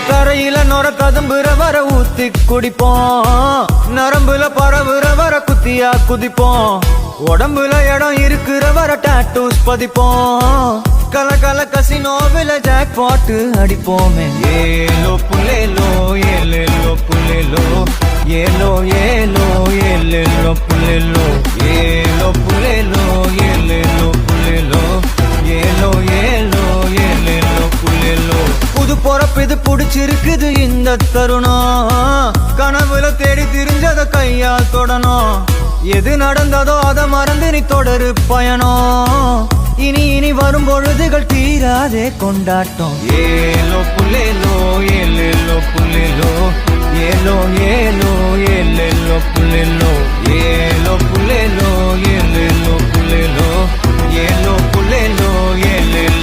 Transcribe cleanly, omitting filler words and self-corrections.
கரையில நொர கதம்புற வர ஊத்தி குடிப்போம், நரம்புல பரவுற வர குத்தியா குதிப்போம், உடம்புல இடம் இருக்கிற வர டாட்டூஸ் பதிப்போம், கல கல கசினோவில ஜாக் பாட்டு அடிப்போமே. ஏலோ புல்லேலோ ஏலேலோ புல்லேலோ ஏலோ ஏலோ ஏலேலோ புல்லேலோ ஏலோ புல்லேலோ ஏலேலோ புல்லேலோ ஏலோ ஏலோ ஏலேலோ புல்லேலோ. புது பொறப்பு இது புடிச்சிருக்குது இந்த தருணம், கனவுல தேடி திரிஞ்சத கையால் தொடணும், எது நடந்ததோ அத மறந்து நீ தொடரு பயணம், இனி இனி வரும் பொழுதுகள் தீராதே கொண்டாட்டம். ஏலோ புல்லேலோ ஏலேலோ புல்லேலோ ஏலோ ஏலோ ஏலேலோ புல்லேலோ ஏலோ புல்லேலோ ஏலேலோ புல்லேலோ ஏலோ புல்லேலோ ஏலேலோ